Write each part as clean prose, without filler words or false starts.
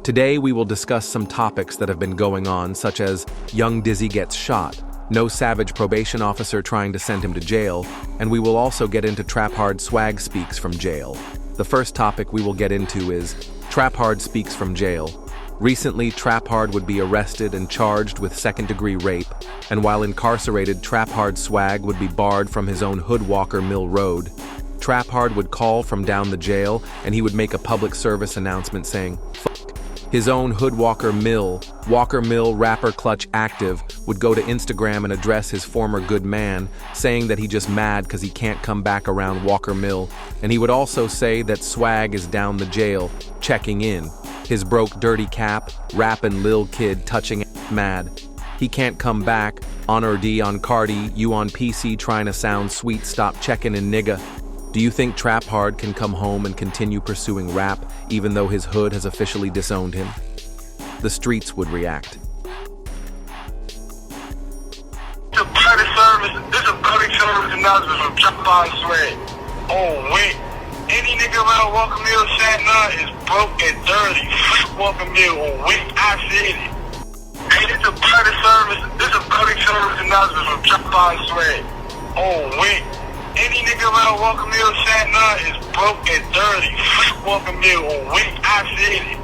Today we will discuss some topics that have been going on, such as young Dizzy gets shot, no savage probation officer trying to send him to jail, and we will also get into Trapard swag speaks from jail. The first topic we will get into is Trapard speaks from jail. Recently, Trapard would be arrested and charged with second-degree rape, and while incarcerated, Trapard swag would be barred from his own Hoodwalker Mill Road. Trapard would call from down the jail, and he would make a public service announcement saying, "Fuck." His own Hoodwalker Mill, Walker Mill rapper Clutch Active, would go to Instagram and address his former good man, saying that he just mad cause he can't come back around Walker Mill, and he would also say that swag is down the jail, checking in. His broke dirty cap, rappin' lil kid touching mad. He can't come back, Honor D on Cardi, you on PC trying to sound sweet, stop checking in nigga. Do you think Trapard can come home and continue pursuing rap even though his hood has officially disowned him? The streets would react. This is public service announcement from Trapard swag. Oh wait. Any nigga around Walker Mill Shatna is broke and dirty. Fuck Walker Mill on week, I said it. Hey, this is public service announcement from Trapard swag. Oh wait. Any nigga around Walker Mill Shatna is broke and dirty. Fuck Walker Mill on week, I said it.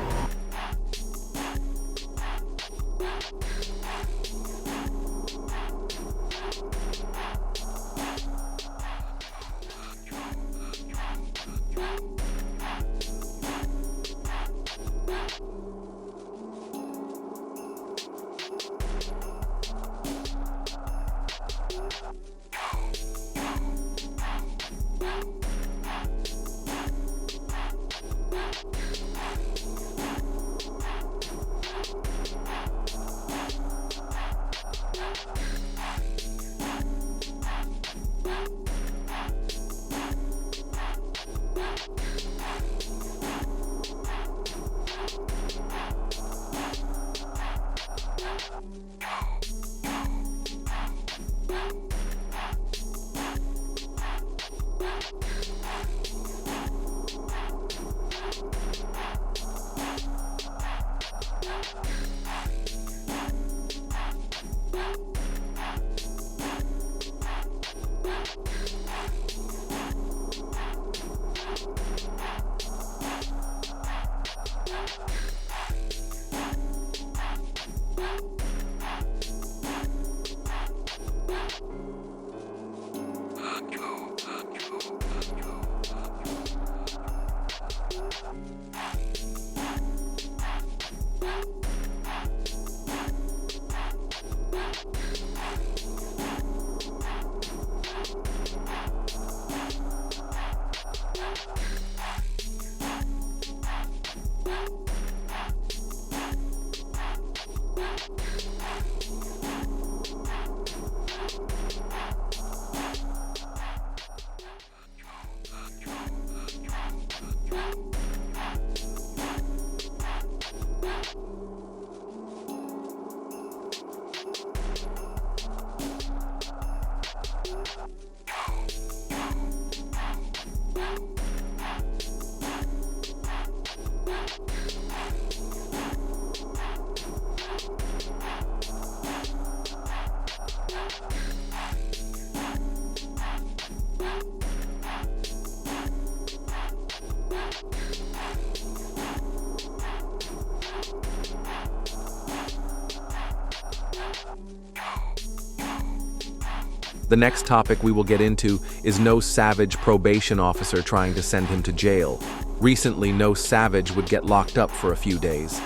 The next topic we will get into is no savage probation officer trying to send him to jail. Recently, no savage would get locked up for a few days,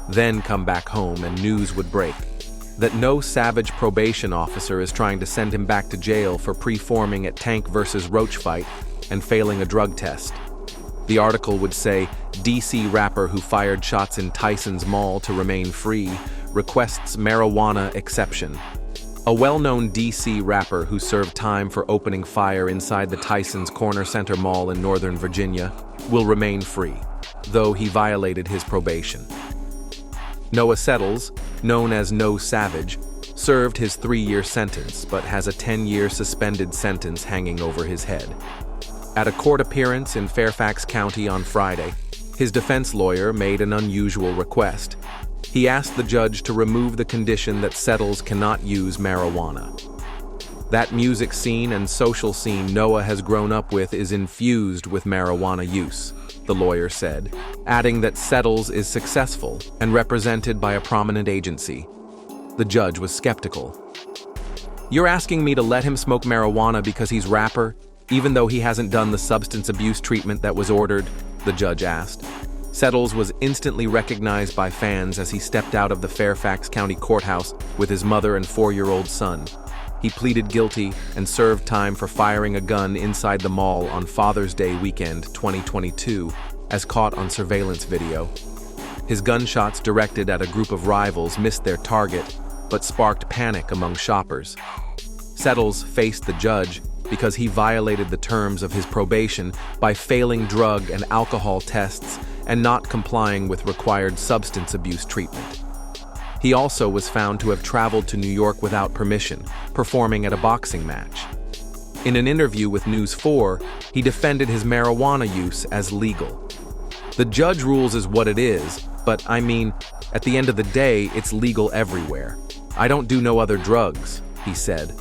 then come back home and news would break that no savage probation officer is trying to send him back to jail for preforming at Tank vs. Roach fight and failing a drug test. The article would say, DC rapper who fired shots in Tyson's Mall to remain free requests marijuana exception. A well-known DC rapper who served time for opening fire inside the Tyson's Corner Center Mall in Northern Virginia will remain free, though he violated his probation. Noah Settles, known as No Savage, served his 3-year sentence but has a 10-year suspended sentence hanging over his head. At a court appearance in Fairfax County on Friday, His defense lawyer made an unusual request. He asked the judge to remove the condition that Settles cannot use marijuana. That music scene and social scene Noah has grown up with is infused with marijuana use, the lawyer said, adding that Settles is successful and represented by a prominent agency. The judge was skeptical. "You're asking me to let him smoke marijuana because he's rapper, even though he hasn't done the substance abuse treatment that was ordered?" the judge asked. Settles was instantly recognized by fans as he stepped out of the Fairfax County Courthouse with his mother and 4-year-old son. He pleaded guilty and served time for firing a gun inside the mall on Father's Day weekend 2022, as caught on surveillance video. His gunshots directed at a group of rivals missed their target, but sparked panic among shoppers. Settles faced the judge because he violated the terms of his probation by failing drug and alcohol tests and not complying with required substance abuse treatment. He also was found to have traveled to New York without permission, performing at a boxing match. In an interview with News 4, he defended his marijuana use as legal. "The judge rules is what it is, but I mean, at the end of the day, it's legal everywhere. I don't do no other drugs," he said.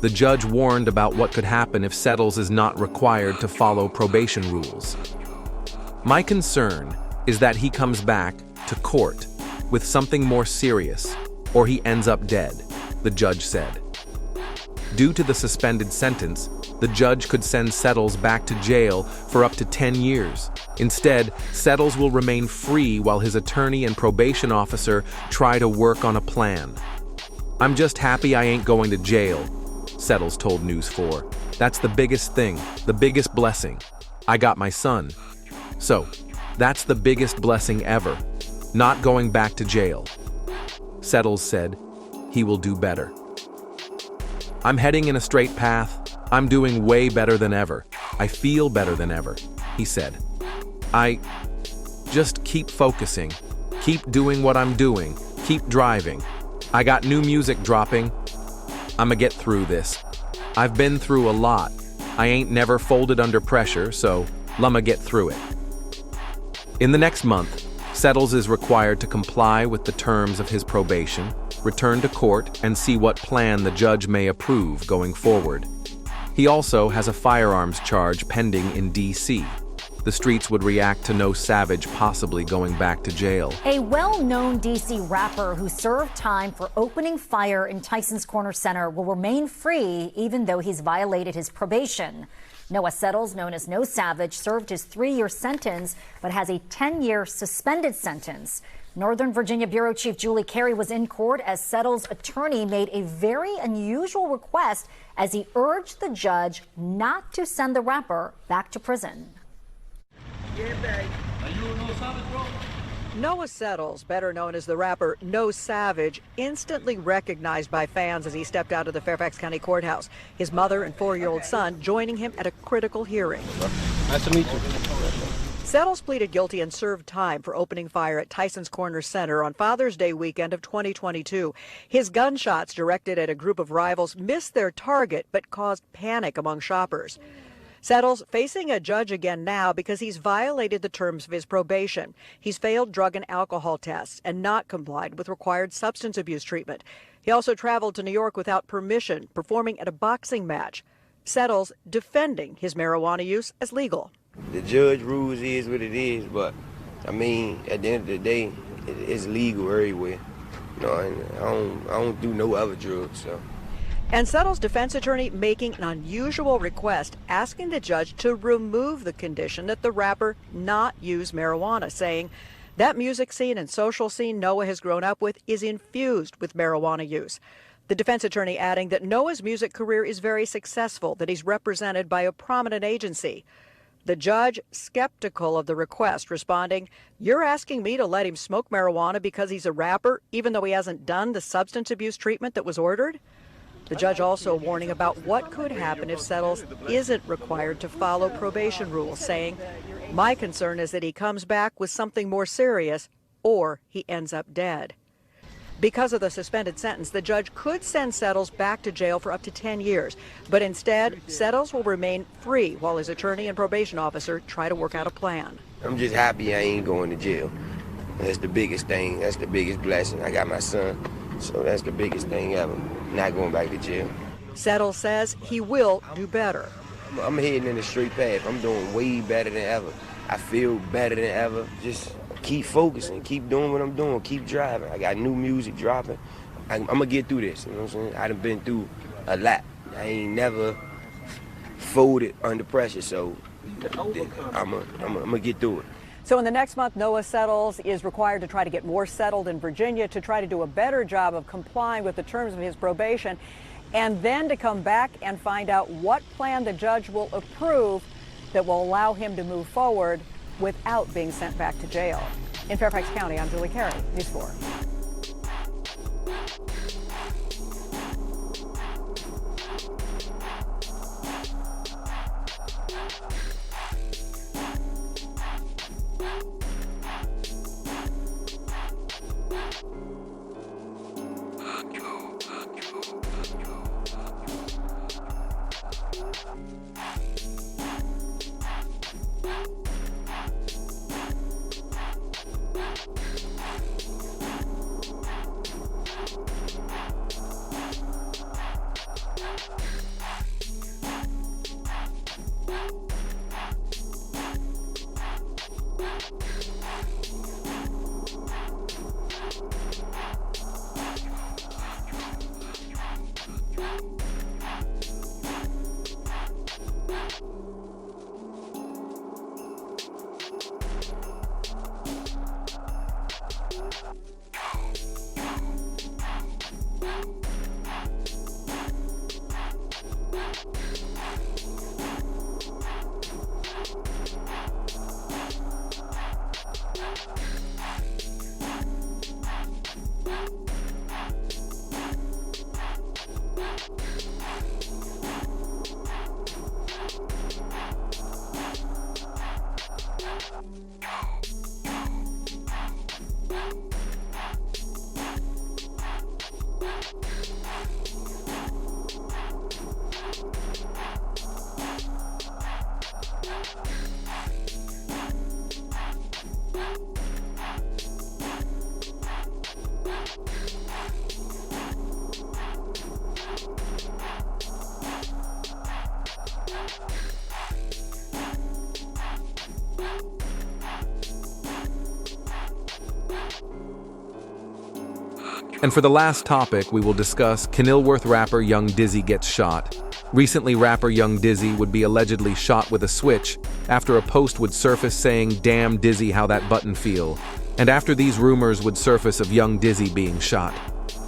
The judge warned about what could happen if Settles is not required to follow probation rules. "My concern is that he comes back to court with something more serious, or he ends up dead," the judge said. Due to the suspended sentence, the judge could send Settles back to jail for up to 10 years. Instead, Settles will remain free while his attorney and probation officer try to work on a plan. "I'm just happy I ain't going to jail," Settles told News 4. "That's the biggest thing, the biggest blessing. I got my son. So, that's the biggest blessing ever. Not going back to jail." Settles said he will do better. "I'm heading in a straight path. I'm doing way better than ever. I feel better than ever," he said. "I just keep focusing, keep doing what I'm doing, keep driving. I got new music dropping. I'ma get through this. I've been through a lot. I ain't never folded under pressure, so I'ma get through it." In the next month, Settles is required to comply with the terms of his probation, return to court, and see what plan the judge may approve going forward. He also has a firearms charge pending in D.C. The streets would react to No Savage possibly going back to jail. A well-known D.C. rapper who served time for opening fire in Tyson's Corner Center will remain free even though he's violated his probation. Noah Settles, known as No Savage, served his 3-year sentence but has a 10-year suspended sentence. Northern Virginia Bureau Chief Julie Carey was in court as Settles' attorney made a very unusual request as he urged the judge not to send the rapper back to prison. Noah Settles, better known as the rapper No Savage, instantly recognized by fans as he stepped out of the Fairfax County Courthouse. His mother and 4-year-old son joining him at a critical hearing. Nice to meet you. Settles pleaded guilty and served time for opening fire at Tyson's Corner Center on Father's Day weekend of 2022. His gunshots directed at a group of rivals missed their target but caused panic among shoppers. Settles facing a judge again now because he's violated the terms of his probation. He's failed drug and alcohol tests and not complied with required substance abuse treatment. He also traveled to New York without permission, performing at a boxing match. Settles defending his marijuana use as legal. The judge rules is what it is, but I mean, at the end of the day, it's legal everywhere. You know, and I don't do no other drugs, so. And Settles' defense attorney making an unusual request, asking the judge to remove the condition that the rapper not use marijuana, saying that music scene and social scene Noah has grown up with is infused with marijuana use. The defense attorney adding that Noah's music career is very successful, that he's represented by a prominent agency. The judge, skeptical of the request, responding, "You're asking me to let him smoke marijuana because he's a rapper, even though he hasn't done the substance abuse treatment that was ordered?" The judge also warning about what could happen if Settles isn't required to follow probation rules, saying, "My concern is that he comes back with something more serious or he ends up dead." Because of the suspended sentence, the judge could send Settles back to jail for up to 10 years. But instead, Settles will remain free while his attorney and probation officer try to work out a plan. I'm just happy I ain't going to jail. That's the biggest thing. That's the biggest blessing. I got my son, so that's the biggest thing ever, not going back to jail. Settles says he will do better. I'm heading in the straight path. I'm doing way better than ever. I feel better than ever. Just keep focusing, keep doing what I'm doing, keep driving. I got new music dropping. I'm gonna get through this, you know what I'm saying? I done been through a lot. I ain't never folded under pressure, so I'm gonna get through it. So in the next month, Noah Settles is required to try to get more settled in Virginia to try to do a better job of complying with the terms of his probation, and then to come back and find out what plan the judge will approve that will allow him to move forward without being sent back to jail. In Fairfax County, I'm Julie Carey, News 4. And for the last topic, we will discuss Kenilworth rapper Young Dizzy gets shot. Recently, rapper Young Dizzy would be allegedly shot with a switch after a post would surface saying, "Damn Dizzy, how that button feel." And after these rumors would surface of Young Dizzy being shot,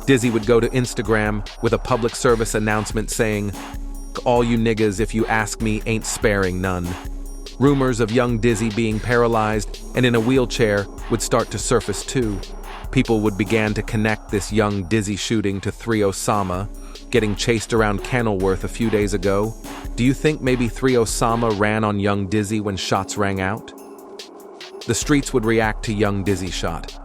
Dizzy would go to Instagram with a public service announcement saying, "All you niggas, if you ask me, ain't sparing none." Rumors of Young Dizzy being paralyzed and in a wheelchair would start to surface too. People would begin to connect this Young Dizzy shooting to 3 Osama, getting chased around Kenilworth a few days ago. Do you think maybe 3 Osama ran on Young Dizzy when shots rang out? The streets would react to Young Dizzy shot.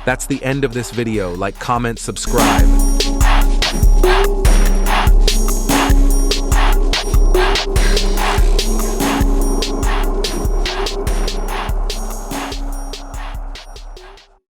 That's the end of this video. Like, comment, subscribe.